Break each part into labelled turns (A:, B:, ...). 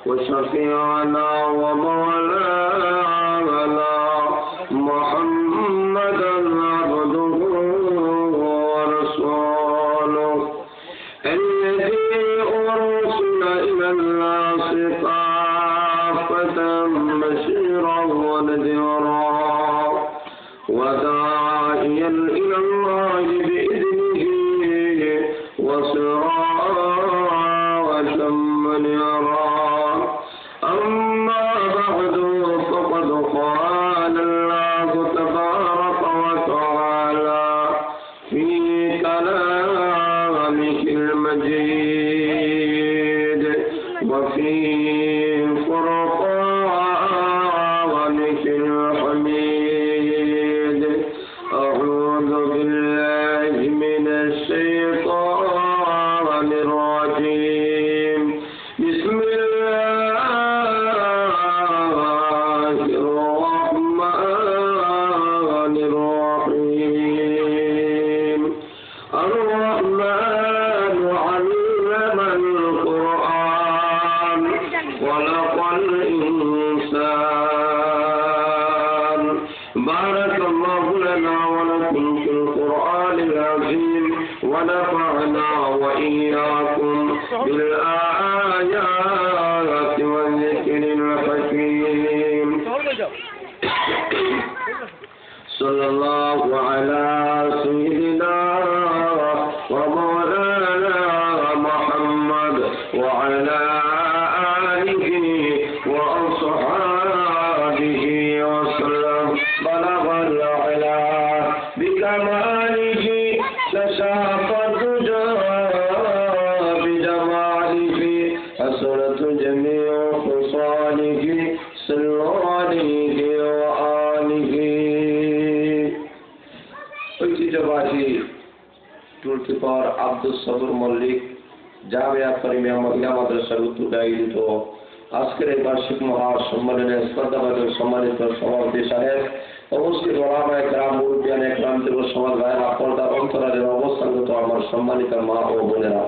A: وشفيعنا ومولانا محمدا عبده ورسوله الذي أرسل إلى الناس كافة بشيرا ونذيرا وداعيا إلى الله بإذنه وسراجا منيرا أما بعد فقد قال الله تبارك وتعالى في كلامه المجيد وفي فرقانه الحميد أعوذ بالله من الشيطان الرجيم بسم الله الرحمن الرحيم الرحمن علم القرآن خلق الإنسان بارك الله لنا ولكم في القرآن العظيم ونفعنا وإياكم بالآيات والذكر الحكيم صلى الله على سيدنا ومولانا محمد وعلى آله وأصحابه وسلم بلغ العلا بكماله كشف الدجى بجماله حسنت جميع خصاله صلوا عليه وآله ঐতিহ্যবাহী টুলকিপার আব্দুল সবুর মল্লিক জামিয়া কারিমিয়া মহিলা মাদ্রাসার উদ্যোগে আয়োজিত আজকের এই বার্ষিক মহা সম্মেলনের শ্রদ্ধাভাজন সম্মানিত সভাপতি সাহেব অবশ্যই ওলামায়ে কেরাম মুরব্বিয়ানে কেরাম যুব সমাজ ভাইয়েরা পর্দার অন্তরালের অবস্থানগত আমার সম্মানিত মা ও বোনেরা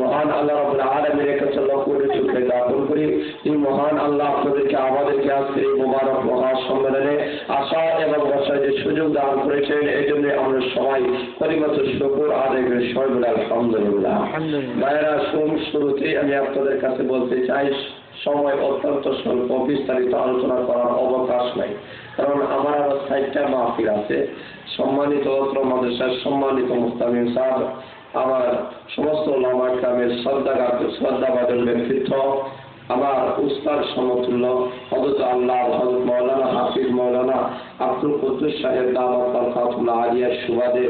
A: মহান আল্লাহ রাব্বুল আলামিনের কাছে লক্ষ কোটি শুকরিয়া জ্ঞাপন করি এই মহান আল্লাহ আপনাদেরকে আমাদেরকে আজকের এই মুবারক মহা সম্মেলনে আসা এবং বসার যে সুযোগ দান করেছেন এই জন্য আমরা সবাই পরিমত শুকর আদায় করি সবাই বলে আলহামদুলিল্লাহ। ভাইয়েরা শুরুতে আমি আপনাদের কাছে বলতে চাই সময় অত্যন্ত স্বল্প, বিস্তারিত আলোচনা করার অবকাশ নাই, কারণ আমার আরো 60টা মাহফিল আছে। সম্মানিত অত্র মাদ্রাসার সম্মানিত মুস্তামিম সাহেব, আমার সমস্ত ওলামা কেরামের শ্রদ্ধাভাজন ব্যক্তিত্ব, আমার উস্তাদ সমতুল্য হযরত আল্লাহ হযরত মাওলানা হাফিজ মাওলানা আব্দুল কুদ্দুস সাহেব দাওয়াত বরকাতুল্লাহ আলিয়ার সুবাদে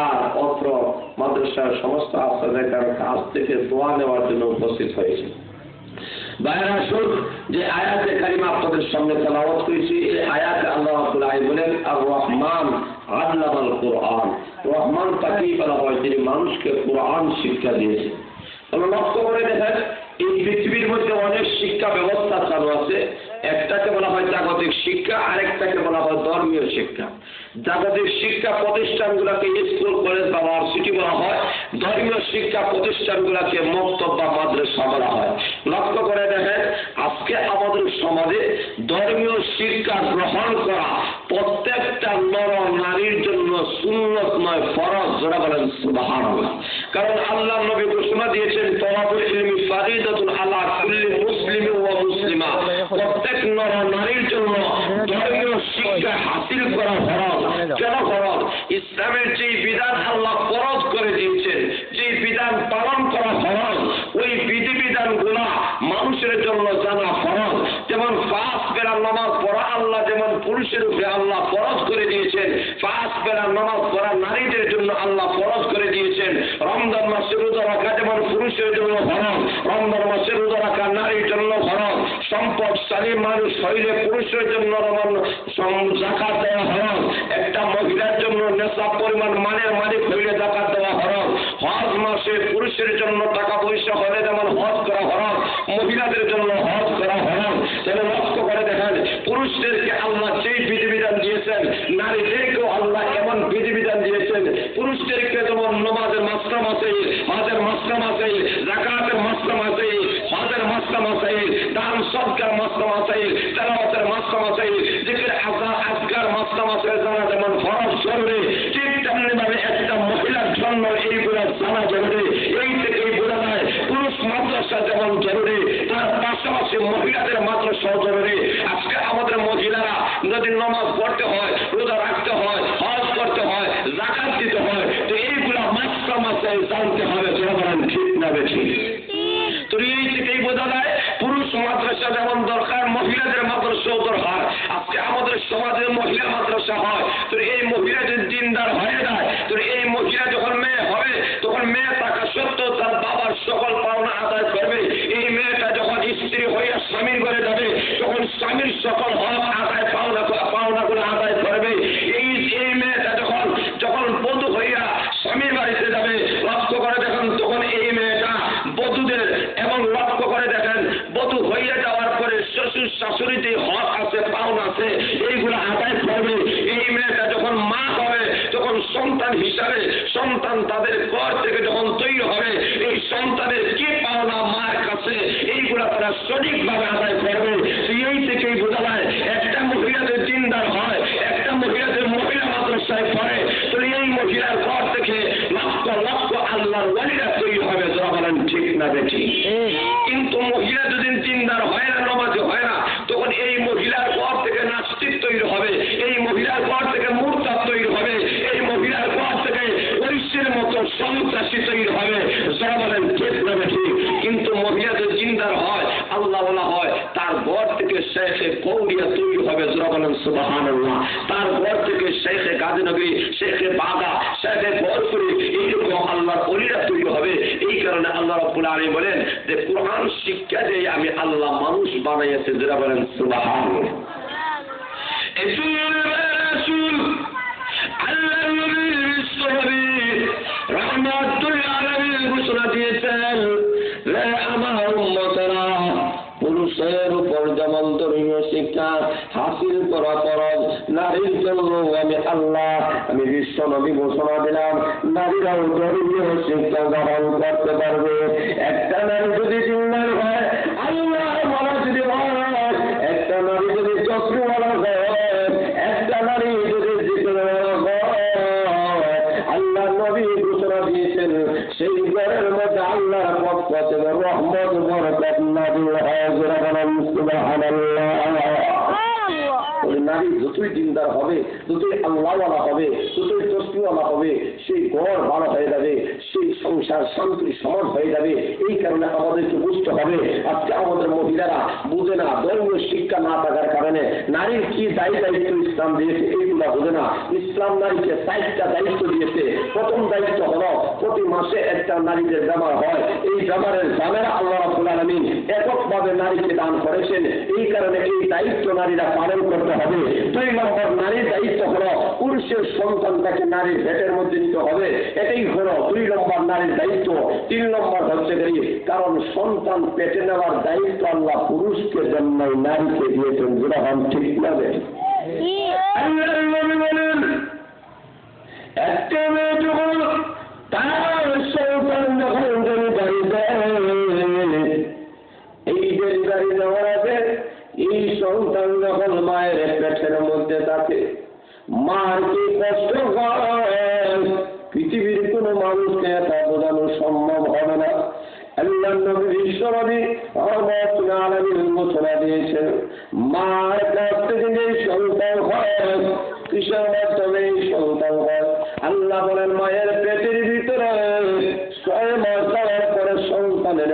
A: আর অত্র মাদ্রাসার সমস্ত আফসারদের কাছ থেকে দোয়া নেওয়ার জন্য উপস্থিত হয়েছে। ভাইয়েরা শুন, যে আয়াতে কারিমা আপনাদের সামনে তেলাওয়াত করেছি, এই আয়াতে আল্লাহ রাব্বুল আলামিন বলেন আর রহমান আল্লামাল কোরআন। রহমান তাকেই বলা হয় যিনি মানুষকে কোরআন শিক্ষা দিয়েছে। আমরা লক্ষ্য করে দেখেন এই পৃথিবীর মধ্যে অনেক শিক্ষা ব্যবস্থা চালু আছে। একটাকে বলা হয় জাগতিক শিক্ষা, আরেকটাকে বলা হয় ধর্মীয় শিক্ষা। জাগতিক শিক্ষা প্রতিষ্ঠানগুলোকে স্কুল কলেজ বা ভার্সিটি বলা হয়, ধর্মীয় শিক্ষা প্রতিষ্ঠানগুলোকে মক্তব বা মাদ্রাসা বলা হয়। লক্ষ্য করে দেখেন আজকে আমাদের সমাজে ধর্মীয় শিক্ষা গ্রহণ করা প্রত্যেকটা নর নারীর জন্য সুন্নত নয়, ফরজ। যারা বলেন সুবহানাল্লাহ। কারণ আল্লাহ নবী ঘোষণা দিয়েছেন তলাবুল ইলমি ফারিদাতুন আলা কুল্লি মুসলিমিন ওয়া মুসলিমা। প্রত্যেক নর নারীর জন্য ধর্মীয় শিক্ষা হাসিল করা ফরজ। কেন ফরজ? ইসলামের যে বিধান আল্লাহ ফরজ করে দিয়েছেন, যে বিধান পালন করা ফরজ, ওই বিধিবিধানগুলো মানুষের জন্য জানা ফরজ। যেমন 5 বেলা নামাজ পড়া আল্লাহ যেমন পুরুষের উপরে আল্লাহ ফরজ করে দিয়েছেন, 5 বেলা নামাজ পড়া নারীদের জন্য আল্লাহ ফরজ করে দিয়েছেন। রমজান মাসে রোজা রাখা যেমন পুরুষের জন্য ফরজ, রমজান মাসে রোজা রাখা নারীর জন্য ফরজ। সম্পদশালী মানুষ হইলে পুরুষের জন্য যাকাত দেওয়া ফরজ। একটা মহিলার জন্য নেশাব পরিমাণ মানের মালিক হইলে যাকাত দেওয়া ফরজ। হজ মাসে পুরুষের জন্য টাকা পয়সা হলে যেমন হজ করা ফরজ, মহিলাদের জন্য হজ করা ফরজ। তাহলে লক্ষ্য করে দেখেন পুরুষদেরকে আল্লাহ যেই বিধিবিধান দিয়েছেন, নারীদেরকেও আল্লাহ এমন বিধিবিধান দিয়েছেন। পুরুষদেরকে যেমন নমাজের মাসলাম আছে, হজের মাসলাম আছে, যাকাতের মাসলাম আছে, হজের মাসলাম মহিলাদের মাত্র সহজরে আজকে আমাদের মহিলারা যদি নামাজ পড়তে হয়, রোজা রাখতে হয়, হজ করতে হয়, যাকাত দিতে হয়, তো এইগুলা মাসে জানতে হবে। জনগণ ঠিক না বেশি? তো এই থেকেই বোঝা যায় পুরুষ মাদ্রাসা যেমন দরকার, মহিলাদের মাদ্রাসাও দরকার। আজকে আমাদের সমাজে মহিলা মাদ্রাসা হয়, তো এই মহিলা যদি দিনদার হয়ে যায়, তো এই মহিলা যখন মেয়ে হবে, তখন মেয়ে থাকা সত্ত্বেও তার বাবার সকল পাওনা আদায় করবে। এই মেয়েটা যখন স্ত্রী হইয়া স্বামীর ঘরে যাবে, তখন স্বামীর সকল হক আদায় পাওনাগুলো আদায় করবে। এই মেয়েটা যখন বধূ হইয়া স্বামীর বাড়িতে যাবে, লক্ষ্য করে দেখেন তখন এই মেয়েটা বধূদের, এবং লক্ষ্য করে দেখেন বধূ হইয়া যাওয়ার পরে শ্বশুর শাশুড়ি যে হক আছে, পাওনা আছে, এইগুলো আদায় করবে। এই মেয়েটা যখন মা হবে, তখন সন্তান হিসাবে সন্তান তাদের ঘর থেকে যখন তৈরি হবে, এই সন্তানের কি পাওনা মার কাছে, এইগুলা তারা সঠিকভাবে আদায় করবে। এই থেকেই বোঝা যায় একটা মহিলাদের দিনদার হয়, একটা মহিলাদের মহিলা মাদ্রাসায় পড়ে, তো এই মহিলার ঘর থেকে লক্ষ লক্ষ আল্লাহর ওয়ালিরা তৈরি হবে। যারা বলেন ঠিক না বেঠি? কিন্তু মহিলা যদি দিনদার হয় না, নামাজি হয় না, তখন এই মহিলার ঘর থেকে নাস্তিক তৈরি হবে, এই মহিলার ঘর থেকে মুরতাদ তৈরি হবে, এই মহিলার ঘর থেকে ঐশ্বরের মতো সন্ত্রাসী তৈরি হবে। যারা বলেন ঠিক না বেঠি? কিন্তু মহিলা যদি দিনদার হয়, আল্লাহ ওয়ালা হয়, তার ঘর থেকে শেখে কৌরিয়া তৈরি হবে। যারা বলেন সুবহানাল্লাহ। তার ঘর থেকে শেখে গাজীনগরী, শেখে বাগা, শেখে বরপুরি, এইরকম আল্লাহর ওলিরা তৈরি হবে। এই কারণে আল্লাহ রাব্বুল আলামিন বলেন যে কোরআন শিক্ষা দিয়ে আমি আল্লাহ মানুষ বানাইয়াছে। যারা বলেন সুবহানাল্লাহ। আল্লাহর নবী বিশ্বনবী রাহমাতুল আলামিন ঘোষণা দিয়েছেন, রে আমার উম্মতেরা, পুরুষের উপর যেমন ধর্মীয় শিক্ষা হাসিল করা ফরজ, নারীর জন্য আমি বিশ্ব নবী ঘোষণা দিলাম, নারীরাও ধর্মীয় শিক্ষা গ্রহণ করতে পারবে। একটা নারী যদি দিনদার হয়, আল্লাহ বলা যদি হয়, একটা নারী যদি চক্রওয়ালা হয়, একটা নারী যদি জিকিরওয়ালা হয়, আল্লাহ নবী ঘোষণা দিয়েছেন সেই ঘরের মধ্যে আল্লাহর পক্ষ থেকে রহমত বরকত নাযিল হয়। নারী যতই দিনদার হবে, যতই আল্লাহওয়ালা হবে, যতই তসবিওয়ালা হবে, সেই ঘর ভালো হয়ে যাবে, সেই সংসার শান্তির সমাজ হয়ে যাবে। এই কারণে আমাদেরকে বুঝতে হবে, আজকে আমাদের মহিলারা বুঝে না, ধর্মীয় শিক্ষা না থাকার কারণে নারীর কি দায়িত্ব ইসলাম দিয়েছে এইগুলা বুঝে না। ইসলাম নারীকে 4টা দায়িত্ব দিয়েছে। প্রথম দায়িত্ব হলো প্রতি মাসে একটা নারীদের ব্যবহার হয়, এই ব্যবহারের জামেরা আল্লাহ রাব্বুল আলামিন এককভাবে নারীকে দান করেছেন। এই কারণে এই দায়িত্ব নারীরা পালন করতে হবে। 2 নম্বর নারীর দায়িত্ব হলো পুরুষের সন্তানটাকে নারীর পেটের মধ্যে নিতে হবে, এটাই হলো 2 নম্বর নারীর দায়িত্ব। 3 নম্বর হচ্ছে কারণ সন্তান পেটে নেওয়ার দায়িত্ব আল্লাহ পুরুষকে জন্য নারীকে দিয়েছেন। যেটা হন ঠিক লাগে। একটা মেয়ে যখন তার সন্তান যখন ডেলিভারি দেয়, এই ডেলিভারি দেওয়ার আগে এই সন্তান যখন মায়ের পেটের মধ্যে থাকে, মার কি কষ্ট হয়, পৃথিবীর কোন মানুষকে তা বোঝানো সম্ভব হবে না। আল্লাহর নবী বিশ্বনবী রাহমাতুল আলামিন ঘোষণা দিয়েছেন, মার কাছ থেকে যে সন্তান হয়, কিসের মাধ্যমে সন্তান হয়? আল্লাহ বলেন মায়ের পেটের ভিতরে 6 মাস যাওয়ার পরে সন্তানের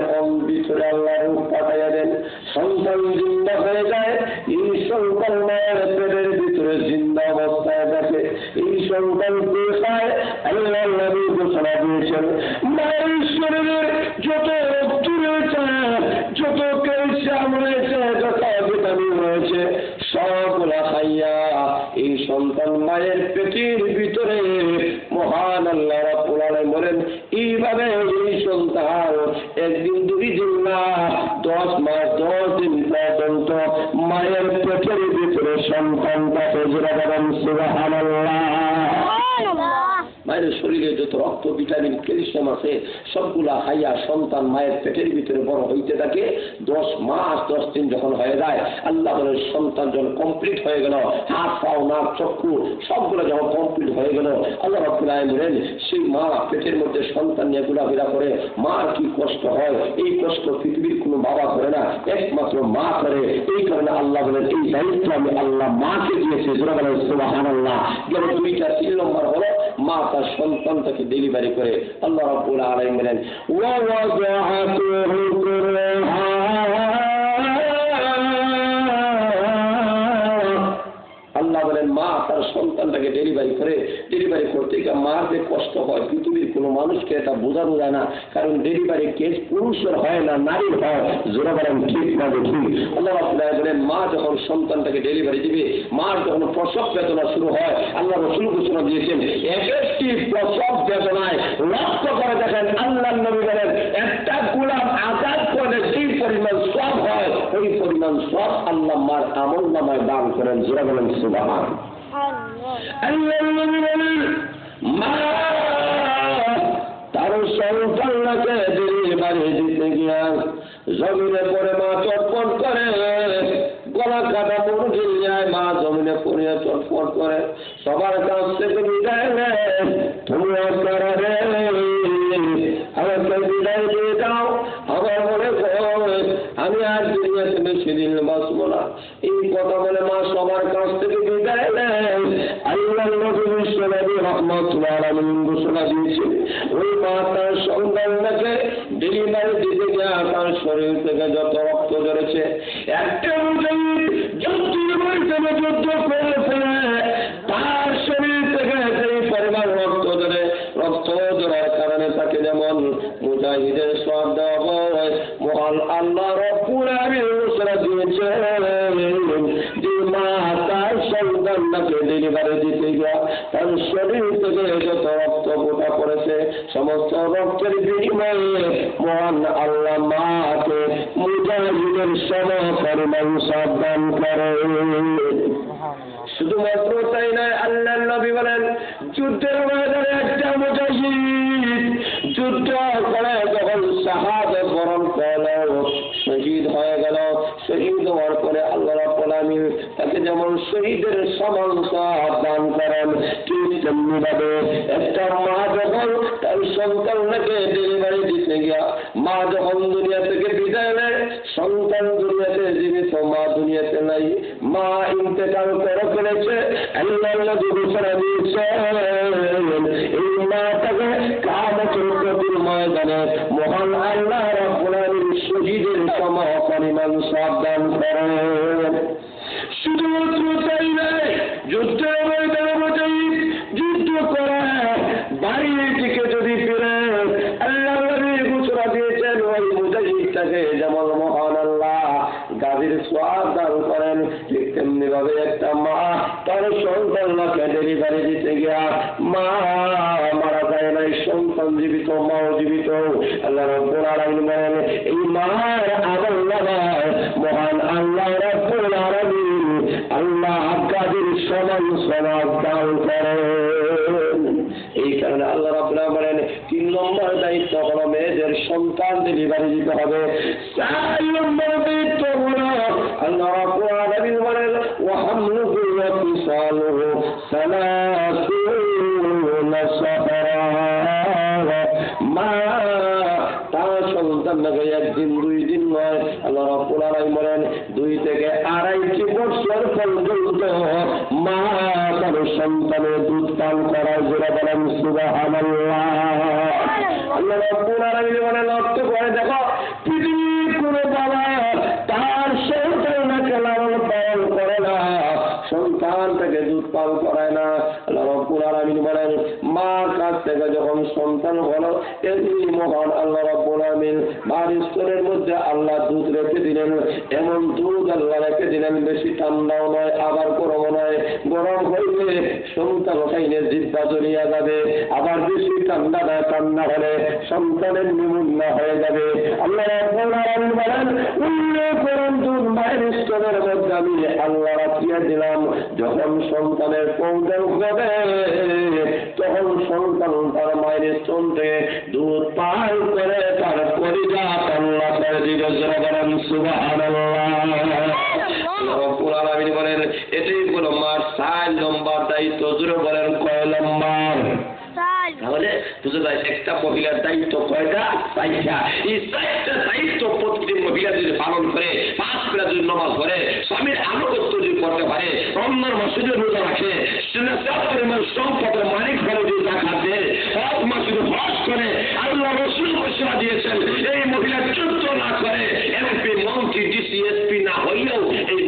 A: ভিতরে আল্লাহ রূহ পাঠাইয়া দেন, সন্তান জিন্দা হয়ে যায়। এই সন্তান মায়ের পেটের ভিতরে জিন্দা অবস্থায় থাকে। এই সন্তান কে খায়? আল্লাহ নবী ঘোষণা দিয়েছেন, মায়ের শরীরের যত রক্ত রয়েছে, যত ক্যালসিয়াম রয়েছে, যত ভিটামিন রয়েছে, সবগুলা খাইয়া এই সন্তান মায়ের পেটের ভিতরে মহান আল্লাহ রাব্বুল আলামিন বলেন এইভাবে এই সন্তান 1 দিন 2 দিন না 10 মাস 10 দিন পর্যন্ত মায়ের পেটের ভিতরে সন্তানটাকে জোড়া দেন। সুবহানাল্লাহ। মায়ের শরীরে যত রক্ত, ভিটামিন, ক্যালসিয়াম আছে সবগুলা খাইয়া সন্তান মায়ের পেটের ভিতরে বড় হইতে থাকে। 10 মাস 10 দিন যখন হয়ে যায়, আল্লাহ বলেন সন্তান যখন কমপ্লিট হয়ে গেল, হাত পা নাক চক্ষু সবগুলো যখন কমপ্লিট হয়ে গেল, আল্লাহ রাব্বুল আলামিন বলেন সেই মা পেটের মধ্যে সন্তান নিয়ে ঘোরাফেরা করে, মার কি কষ্ট হয়, এই কষ্ট পৃথিবীর কোনো বাবা করে না, একমাত্র মা করে। এই কারণে আল্লাহ বলেন এই দায়িত্ব আমি আল্লাহ মাকে দিয়েছি। যারা বলেন সুবহানাল্লাহ। গেল 2টা 3 নম্বর হলো মা তার সন্তানটাকে ডেলিভারি করে। আল্লাহ রাব্বুল আলামিন বলেন ওয়া ওয়াযাআতুহু কুরহা, আল্লাহ বলেন মা তার সন্তানটাকে ডেলিভারি করে। ডেলিভারি করতে গিয়ে মার যে কষ্ট হয় পৃথিবীর কোনো মানুষকে এটা বোঝানো যায় না, কারণ ডেলিভারি কেস পুরুষের হয় না, নারীর হয়। জোরে বলেন ঠিক না দেখি? আল্লাহ বলেন মা যখন সন্তানটাকে ডেলিভারি দিবে, মার যখন প্রসব বেদনা শুরু হয়, আল্লাহ রাসূল ঘোষণা দিয়েছেন এক একটি প্রসব বেদনায় লক্ষ্য করে দেখেন আল্লাহ নবী বলেন একটা গোলাম আজাদ করে যেই পরিমাণ সওয়াব হয় ওই পরিমাণ সওয়াব আল্লাহ মার আমলনামায় দান করেন। জোরে বলেন সুবহান আল্লাহ। মা তার সন্তানকে ডেলিভারি দিতে গিয়া জমিনে পড়ে মা চটপট করে, গলা কাটা মুরগি যায় মা জমিনে পড়ে চটপট করে, সবার কাছ থেকে বিদায় নেয়। তুমি আমাকে বিদায় দিয়ে দাও, আমার মনে হয় আমি আর দুনিয়াতে বেশি দিন বাঁচবো না। এই কথা বলে মা সবার কাছ থেকে বিদায় নেয়। আল্লাহ নবী বিশ্বনবী রাহমাতুল্লাহ আলাইহি ঘোষণা দিয়েছে ওই মা তার সন্তানটাকে ডেলিভারি দিতে গিয়ে তার শরীর থেকে যত রক্ত ঝরেছে, একটা যুদ্ধ করেছে তার শরীর থেকে সেই পরিমাণ রক্ত ঝরে, রক্ত ঝরার কারণে তাকে যেমন মুজাহিদের সওয়াব দেওয়া হয়, মহান আল্লাহ রব্বুল আলামিন ঘোষণা দিয়েছে যে মা তার সন্তানকে ডেলিভারি দিতে গিয়া তার শরীর থেকে যত রক্ত ফোঁটা পড়েছে সমস্ত রক্তের বিনিময়ে মহান আল্লাহ মাকে মুজাহিদের সম পরিমাণ সওয়াব দান করে। শুধুমাত্র তাই নয়, আল্লাহ নবী বলেন যুদ্ধের ময়দানে একটা মুজাহিদ যুদ্ধ করে যখন শাহাদাত বরণ করল, শহীদ হয়ে গেল, শহীদ হওয়ার পরে আল্লাহ রাব্বুল আলামিন তাকে যেমন শহীদের সমান সওয়াব দান করেন, ঠিক তেমনি ভাবে একটা মা যখন তার সন্তানকে ডেলিভারি দিতে গিয়া মা যখন দুনিয়া থেকে বিদায় নেয়, সন্তান দুনিয়াতে জীবিত, মা দুনিয়াতে নাই, মা ইন্তেকাল করে ফেলেছে, আল্লাহ নবী ঘোষণা দিয়েছেন এই মাটাকে কিয়ামতের প্রতিদিন ময়দানে মহান আল্লাহ রাব্বুল আলামিন শহীদের সম পরিমাণ সওয়াব দান করেন। শুধুমাত্র তাই নয়, যুদ্ধের ময়দানে মুজাহিদ যুদ্ধ করে বাড়ির দিকে যদি ফিরে আল্লাহ নবী ঘোষণা দিয়েছেন ওই মুজাহিদটাকে যেমন মহান আল্লাহ গাভীর সওয়াব দান করেন, ঠিক তেমনি ভাবে একটা মা তার সন্তানকে ডেলিভারি দিতে গিয়া মা মারা যায় নাই, সন্তান জীবিত, মাও জীবিত। আল্লাহ রাব্বুল আলামিন বলেন এই মার আমলনামায় মহান আল্লাহ রাব্বুল আলামিন আল্লাহ গাভীর সমান সওয়াব দান করেন। এই কারণে আল্লাহ রাব্বুল আলামিন বলেন 3 নম্বর দায়িত্ব হলো মেয়েদের সন্তান ডেলিভারি দিতে হবে। 4 নম্বর দায়িত্ব হলো আল্লাহ রাব্বুল আলামিন বলেন ওয়া হামলুহু ওয়া ফিসালুহু 30 শাহরা, মা তার সন্তানকে একদিন 2 দিন নয়, আল্লাহ রাব্বুল আলামিন বলেন 2 থেকে 2.5 বছর পর্যন্ত মা তার সন্তানের দুধ পান করার জন্য বলেন সুবহানাল্লাহ। আল্লাহ রাব্বুল আলামিন বলেন লক্ষ্য করে দেখো পৃথিবীর কোন বাবা তার সন্তানকে লালন পালন করে না, সন্তান থেকে দুধ পান করায় না। আল্লাহ রাব্বুল আলামিন বলেন মার কাছ থেকে যখন সন্তান হলো এমনি মহান আল্লাহ রাব্বুল আলামিন মার স্তনের মধ্যে আল্লাহ দুধ রেখে দিলেন, এমন দুধ আল্লাহ রেখে দিলেন বেশি ঠান্ডাও নয় আবার গরমও নয়, গরম হইলে সন্তান খাইলে জিহ্বা জ্বলিয়া যাবে, আবার বেশি ঠান্ডা নয়, ঠান্ডা হলে সন্তানের নিমুন্না হয়ে যাবে। আল্লাহ রাব্বুল আলামিন বলেন উল্লেখ করুন দুধ মায়ের স্তনের মধ্যে আমি আল্লাহ রাখিয়া দিলাম, যখন সন্তানের পৌঁছানো হবে তখন সন্তান তার মায়ের স্তন থেকে দুধ পান করে তার পরিবার আল্লাহ করে দিবে। বলেন সুবহানাল্লাহ। রাব্বুল আলামিন বলেন এটাই হলো মার 4 নম্বর দায়িত্ব। জোরে বলেন কয় নম্বর? তাহলে বুঝে যায় একটা মহিলার দায়িত্ব কয়টা? 4টা। এই 4টা দায়িত্ব প্রতিটি মহিলা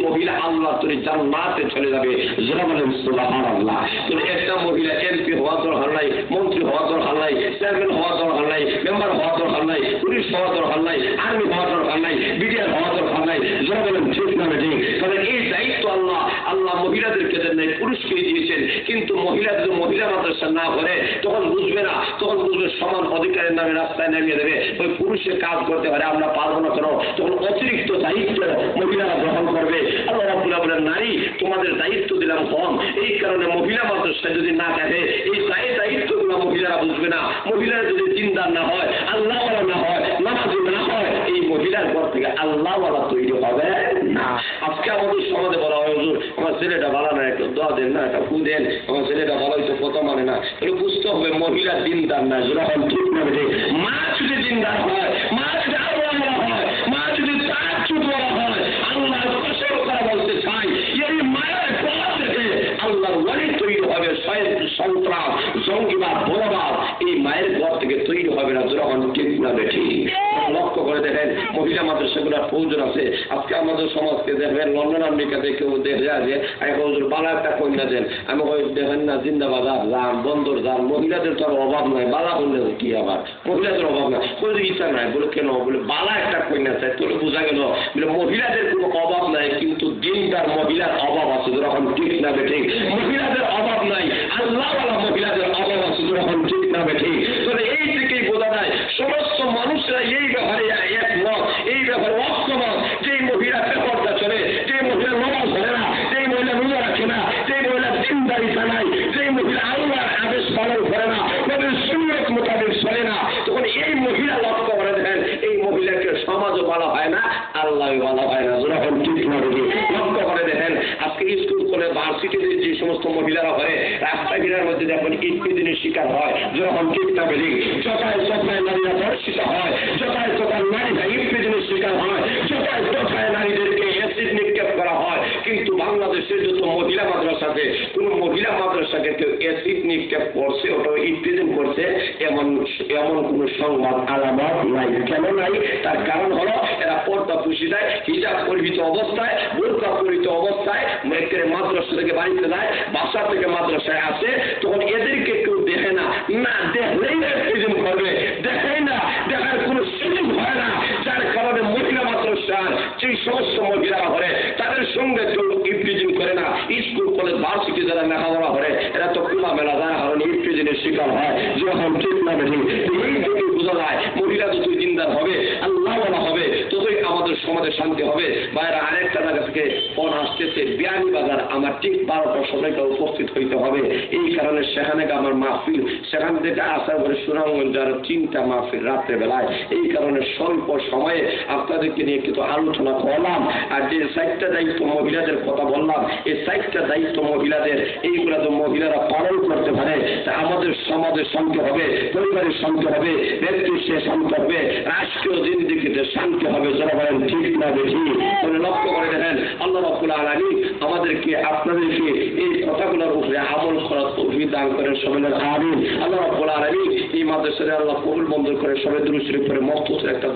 A: মহিলা আল্লাহ তুমি জান্নাতে চলে যাবে। যারা বলেন সুবহানাল্লাহ। তুমি একটা মহিলা এমপি হওয়ার দরকার নাই, মন্ত্রী হওয়ার দরকার নাই, চেয়ারম্যান হওয়ার দরকার নাই, মেম্বার হওয়ার দরকার নাই, পুলিশ হওয়ার দরকার নাই, আর্মি হওয়ার দরকার নাই, বিডিআর হওয়ার দরকার নাই। যারা বলেন ঠিক না ঠিক? কারণ এই দায়িত্ব আল্লাহ মহিলাদেরকে দেন নাই, পুরুষকে দিয়েছেন। কিন্তু মহিলাদের মহিলা মাদ্রাসা না করে তখন বুঝবে না, তখন বুঝবে সমান অধিকারের নামে রাস্তায় নামিয়ে দেবে, ওই পুরুষের কাজ করতে পারে, আমরা পারবো না কেন? তখন অতিরিক্ত দায়িত্ব মহিলারা গ্রহণ করবে। আল্লাহ রাব্বুল বলেন নারী তোমাদের দায়িত্ব দিলাম কম, এই কারণে মহিলা মাদ্রাসা যদি না থাকে এই দায়িত্বগুলো মহিলারা বুঝবে না। মহিলারা যদি দিনদার না হয়, আল্লাহওয়ালা না হয়, নামাজি না হয়, এই মহিলার ঘর থেকে আল্লাহওয়ালা তৈরি হবে না। আজকে আমাদের সমাজে বলা হয় হুজুর আমার ছেলেটা ভালো না, একটু দোয়া দেন না, একটা ফু দেন, আমার ছেলেটা ভালো হয়তো কথা মানে না। তাহলে বুঝতে হবে মহিলা দিনদার না। যখন ঠিক না বেঠে মা যদি দিনদার হয়, মা যদি আল্লাহওয়ালা হয়, মা যদি তাআজ্জুদওয়ালা হয়, আল্লাহর কসম করে বলতে চাই এই মায়ের গলা থেকে আল্লাহর ওয়ালি তৈরি হবে। সন্ত্রাস, জঙ্গিবাদ, বোমাবাদ এই মায়ের ঘর থেকে তৈরি হবে না। যখন ঠিক না বেঠে লক্ষ্য করে দেখেন মহিলা মাদ্রাসাগুলোর প্রয়োজন আছে। আজকে আমাদের সমাজকে দেখবেন লন্ডন আমেরিকাতে কেউ দেখে যায় যে বালা একটা কন্যা দেন, আমি দেখেন না জিন্দাবাজার যান, বন্দর যান, মহিলাদের তো আর অভাব নাই। বালা বললে কি আবার মহিলাদের অভাব নাই? বলে ইচ্ছা নাই। বলে কেন? বলে বালা একটা কন্যা চাই। তোলে বোঝা গেল বলে মহিলাদের কোনো অভাব নাই, কিন্তু দিনদার মহিলার অভাব আছে। যখন ঠিক না বেঠিক মহিলাদের অভাব নাই, আল্লাহওয়ালা মহিলাদের অভাব আছে। যখন ঠিক না বেঠিক তাহলে এই থেকেই বোঝা যায় সমস্ত মানুষরা এই ব্যাপারে একমত, এই ব্যাপারে অক্ষমত। যেই মহিলা পেপরটা চলে, যে মহিলা নামাজ ধরে না, যেই মহিলা রোজা রাখে না, যেই মহিলা দিনদারি চালায়, যেই মহিলা আল্লাহর আদেশ পালন করে না, তাদের সুন্নাত মোতাবেক চলে না, তখন এই মহিলা লক্ষ্য করে দেন এই মহিলাকে সমাজও বলা হয় না, আল্লাহ বলা হয় না। যখন ঠিক না দেখি লক্ষ্য করে দেখেন আজকে স্কুল কলেজ ভার্সিটিতে যে সমস্ত মহিলারা হয় রাস্তাঘাটের মধ্যে দেখুন ইটপিদিনের শিকার হয়। যখন ঠিক না বেরিয়ে যথায় তথায় নারীরা ধর্ষিত হয়, যথায় তথায় নারীরা ইটপিদিনের শিকার হয়, যথায় তথায় নারীদেরকে অ্যাসিড নিক্ষেপ করা হয়। কিন্তু বাংলাদেশের যত মহিলা মাদ্রাসাতে কোন মহিলা মাদ্রাসাকে কেউ অ্যাসিড নিক্ষেপ করছে, ওটা ইটপিদিন করছে এমন কোন সংবাদ আলামত নাই। কেন নাই? তার কারণ হলো এরা পর্দা পুষি দেয়, হিজাব পরিহিত অবস্থায়, বোরকা পরিহিত অবস্থায় মাদ্রাসা থেকে বাড়িতে যায়, বাসা থেকে মাদ্রাসায় আসে, তখন এদেরকে কেউ দেখে না। না দেখলেই না প্রিজন করবে, দেখেই না, দেখার কোনো সুযোগ হয় না। যার কারণে মহিলা মাদ্রাসার যে সমস্ত মহিলারা করে তাদের সঙ্গে কেউ ইপ্রিজন করে না। স্কুল কলেজ ভার্সিটি যারা লেখাপড়া করে এরা তো খোলা মেলা যারা কারণে ইপ্রিজনের শিকার হয়। যখন ঠিক না বেশি এই থেকে বোঝা যায় মহিলা যতই দিনদার হবে, আল্লাহওয়ালা হবে, ততই আমাদের সমাজে শান্তি হবে। বাইরে আরেকটা জায়গা থেকে ফোন আসতেছে বিয়ানীবাজার, আমার ঠিক 12টার সময়টা উপস্থিত হইতে হবে। এই কারণে সেখানে আমার মাহফিল, সেখান থেকে আসার পরে সুনামগঞ্জ আরো 3টা মাহফিল রাত্রে বেলায়। এই কারণে স্বল্প সময়ে আপনাদেরকে নিয়ে কিন্তু আলোচনা করলাম। আর যে 4টা দায়িত্ব মহিলাদের কথা বললাম, এই 4টা দায়িত্ব মহিলাদের, এইগুলা তো মহিলারা পালন করতে পারে, তা আমাদের সমাজের শান্তি হবে, পরিবারের শান্তি হবে, ব্যক্তিত্বের শান্তি হবে, রাষ্ট্রীয় জিন্দিগিতে শান্তি হবে। যারা বলেন ঠিক না বেশি তাহলে লক্ষ্য করে দেখেন আল্লাহ রাব্বুল আলামিন আমাদেরকে আপনাদেরকে এই কথাগুলোর উপরে আমল করার তৌফিক দান করেন। সবাই আমিন। আল্লাহ রাব্বুল আলামিন এই মাদ্রাসায় আল্লাহ কবুল মঞ্জুর করে। সবাই দুরূদ শরীফ পড়ে মস্ত একটা